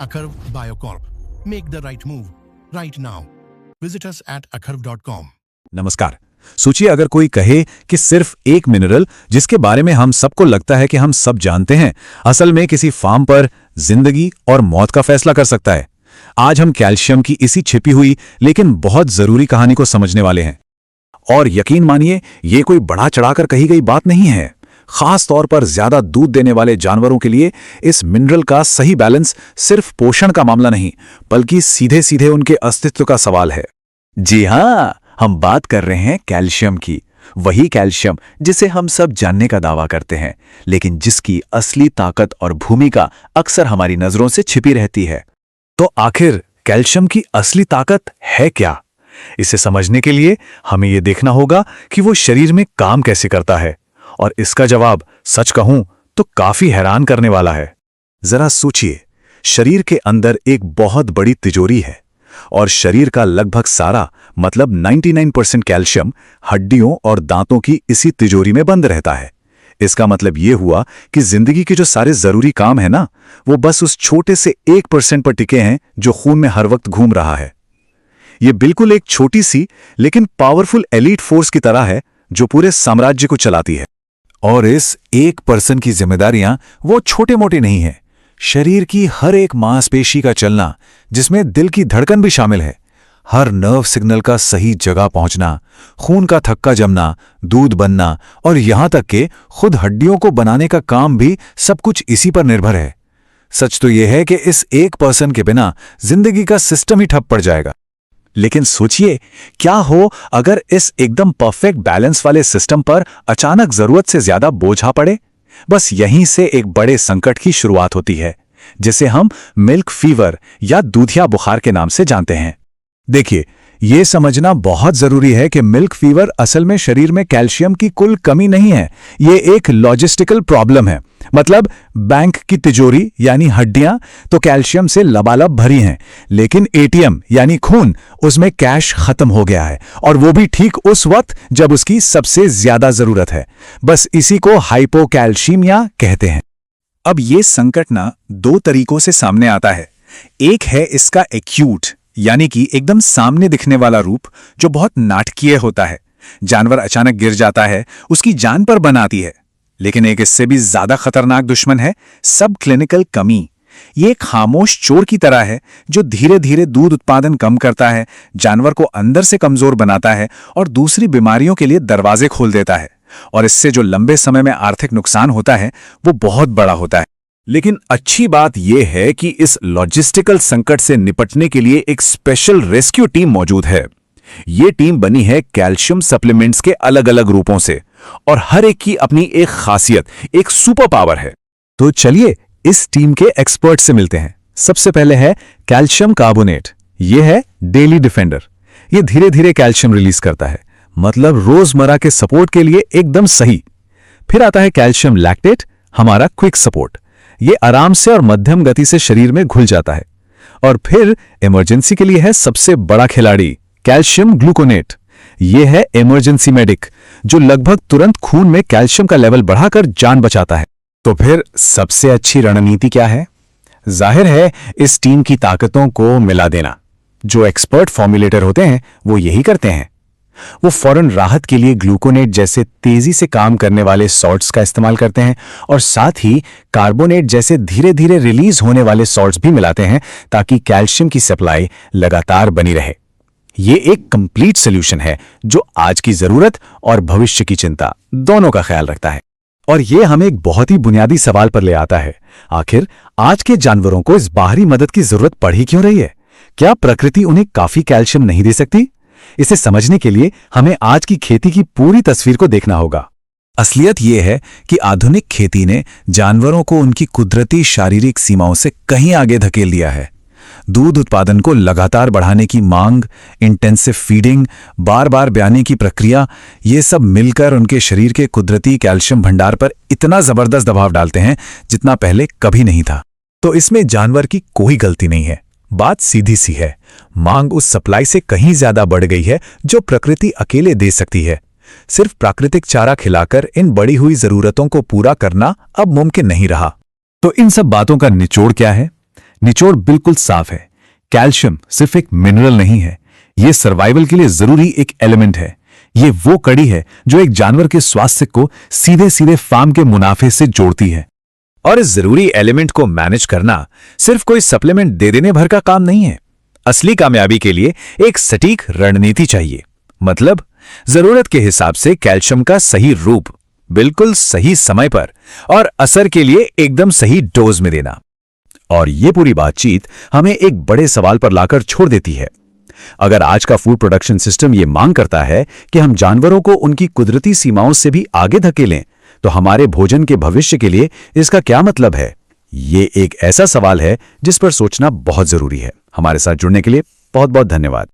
Akarv Biocorp. Make the right move right now. Visit us at akarv.com. नमस्कार। सोचिए अगर कोई कहे कि सिर्फ एक मिनरल जिसके बारे में हम सबको लगता है कि हम सब जानते हैं, असल में किसी फार्म पर जिंदगी और मौत का फैसला कर सकता है। आज हम कैल्शियम की इसी छिपी हुई लेकिन बहुत जरूरी कहानी को समझने वाले हैं। और यकीन मानिए, ये कोई बढ़ा चढ़ाकर कही गई बात नहीं है। खास तौर पर ज्यादा दूध देने वाले जानवरों के लिए इस मिनरल का सही बैलेंस सिर्फ पोषण का मामला नहीं, बल्कि सीधे सीधे उनके अस्तित्व का सवाल है। जी हां, हम बात कर रहे हैं कैल्शियम की। वही कैल्शियम जिसे हम सब जानने का दावा करते हैं, लेकिन जिसकी असली ताकत और भूमिका अक्सर हमारी नजरों से छिपी रहती है। तो आखिर कैल्शियम की असली ताकत है क्या? इसे समझने के लिए हमें यह देखना होगा कि वो शरीर में काम कैसे करता है। और इसका जवाब सच कहूं तो काफी हैरान करने वाला है। जरा सोचिए, शरीर के अंदर एक बहुत बड़ी तिजोरी है और शरीर का लगभग सारा मतलब 99% कैल्शियम हड्डियों और दांतों की इसी तिजोरी में बंद रहता है। इसका मतलब यह हुआ कि जिंदगी के जो सारे जरूरी काम है ना, वो बस उस छोटे से 1% पर टिके हैं जो खून में हर वक्त घूम रहा है। यह बिल्कुल एक छोटी सी लेकिन पावरफुल एलीट फोर्स की तरह है जो पूरे साम्राज्य को चलाती है। और इस 1% की जिम्मेदारियां वो छोटे मोटे नहीं हैं। शरीर की हर एक मांसपेशी का चलना, जिसमें दिल की धड़कन भी शामिल है, हर नर्व सिग्नल का सही जगह पहुंचना, खून का थक्का जमना, दूध बनना और यहां तक कि खुद हड्डियों को बनाने का काम भी सब कुछ इसी पर निर्भर है। सच तो यह है कि इस 1% के बिना जिंदगी का सिस्टम ही ठप पड़ जाएगा। लेकिन सोचिए, क्या हो अगर इस एकदम परफेक्ट बैलेंस वाले सिस्टम पर अचानक जरूरत से ज्यादा बोझ आ पड़े? बस यहीं से एक बड़े संकट की शुरुआत होती है, जिसे हम मिल्क फीवर या दूधिया बुखार के नाम से जानते हैं। देखिए, यह समझना बहुत जरूरी है कि मिल्क फीवर असल में शरीर में कैल्शियम की कुल कमी नहीं है। यह एक लॉजिस्टिकल प्रॉब्लम है। मतलब बैंक की तिजोरी यानी हड्डियां तो कैल्शियम से लबालब भरी हैं, लेकिन एटीएम यानी खून, उसमें कैश खत्म हो गया है, और वो भी ठीक उस वक्त जब उसकी सबसे ज्यादा जरूरत है। बस इसी को हाइपोकैल्शीमिया कहते हैं। अब ये संकट ना दो तरीकों से सामने आता है। एक है इसका एक्यूट यानी कि एकदम सामने दिखने वाला रूप, जो बहुत नाटकीय होता है। जानवर अचानक गिर जाता है, उसकी जान पर बन आती है। लेकिन एक इससे भी ज्यादा खतरनाक दुश्मन है सब क्लिनिकल कमी। ये एक खामोश चोर की तरह है जो धीरे धीरे दूध उत्पादन कम करता है, जानवर को अंदर से कमजोर बनाता है और दूसरी बीमारियों के लिए दरवाजे खोल देता है। और इससे जो लंबे समय में आर्थिक नुकसान होता है वो बहुत बड़ा होता है। लेकिन अच्छी बात यह है कि इस लॉजिस्टिकल संकट से निपटने के लिए एक स्पेशल रेस्क्यू टीम मौजूद है। ये टीम बनी है कैल्शियम सप्लीमेंट्स के अलग अलग रूपों से, और हर एक की अपनी एक खासियत, एक सुपर पावर है। तो चलिए इस टीम के एक्सपर्ट से मिलते हैं। सबसे पहले है कैल्शियम कार्बोनेट। यह है डेली डिफेंडर। यह धीरे धीरे कैल्शियम रिलीज करता है, मतलब रोजमर्रा के सपोर्ट के लिए एकदम सही। फिर आता है कैल्शियम लैक्टेट, हमारा क्विक सपोर्ट। यह आराम से और मध्यम गति से शरीर में घुल जाता है। और फिर इमरजेंसी के लिए है सबसे बड़ा खिलाड़ी कैल्शियम ग्लूकोनेट। यह है इमरजेंसी मेडिक, जो लगभग तुरंत खून में कैल्शियम का लेवल बढ़ाकर जान बचाता है। तो फिर सबसे अच्छी रणनीति क्या है? जाहिर है इस टीम की ताकतों को मिला देना। जो एक्सपर्ट फॉर्मुलेटर होते हैं वो यही करते हैं। वो फौरन राहत के लिए ग्लूकोनेट जैसे तेजी से काम करने वाले सॉल्ट्स का इस्तेमाल करते हैं, और साथ ही कार्बोनेट जैसे धीरे धीरे रिलीज होने वाले सॉल्ट्स भी मिलाते हैं, ताकि कैल्शियम की सप्लाई लगातार बनी रहे। ये एक कंप्लीट सॉल्यूशन है जो आज की जरूरत और भविष्य की चिंता दोनों का ख्याल रखता है। और ये हमें एक बहुत ही बुनियादी सवाल पर ले आता है। आखिर आज के जानवरों को इस बाहरी मदद की जरूरत पड़ ही क्यों रही है? क्या प्रकृति उन्हें काफी कैल्शियम नहीं दे सकती? इसे समझने के लिए हमें आज की खेती की पूरी तस्वीर को देखना होगा। असलियत यह है कि आधुनिक खेती ने जानवरों को उनकी कुदरती शारीरिक सीमाओं से कहीं आगे धकेल दिया है। दूध उत्पादन को लगातार बढ़ाने की मांग, इंटेंसिव फीडिंग, बार बार ब्याने की प्रक्रिया, ये सब मिलकर उनके शरीर के कुदरती कैल्शियम भंडार पर इतना जबरदस्त दबाव डालते हैं जितना पहले कभी नहीं था। तो इसमें जानवर की कोई गलती नहीं है। बात सीधी सी है, मांग उस सप्लाई से कहीं ज्यादा बढ़ गई है जो प्रकृति अकेले दे सकती है। सिर्फ प्राकृतिक चारा खिलाकर इन बढ़ी हुई जरूरतों को पूरा करना अब मुमकिन नहीं रहा। तो इन सब बातों का निचोड़ क्या है? निचोड़ बिल्कुल साफ है। कैल्शियम सिर्फ एक मिनरल नहीं है, यह सर्वाइवल के लिए जरूरी एक एलिमेंट है। ये वो कड़ी है जो एक जानवर के स्वास्थ्य को सीधे सीधे फार्म के मुनाफे से जोड़ती है। और इस जरूरी एलिमेंट को मैनेज करना सिर्फ कोई सप्लीमेंट दे देने भर का काम नहीं है। असली कामयाबी के लिए एक सटीक रणनीति चाहिए, मतलब जरूरत के हिसाब से कैल्शियम का सही रूप, बिल्कुल सही समय पर और असर के लिए एकदम सही डोज में देना। और ये पूरी बातचीत हमें एक बड़े सवाल पर लाकर छोड़ देती है। अगर आज का फूड प्रोडक्शन सिस्टम ये मांग करता है कि हम जानवरों को उनकी कुदरती सीमाओं से भी आगे धकेलें, तो हमारे भोजन के भविष्य के लिए इसका क्या मतलब है? ये एक ऐसा सवाल है जिस पर सोचना बहुत जरूरी है। हमारे साथ जुड़ने के लिए बहुत बहुत धन्यवाद।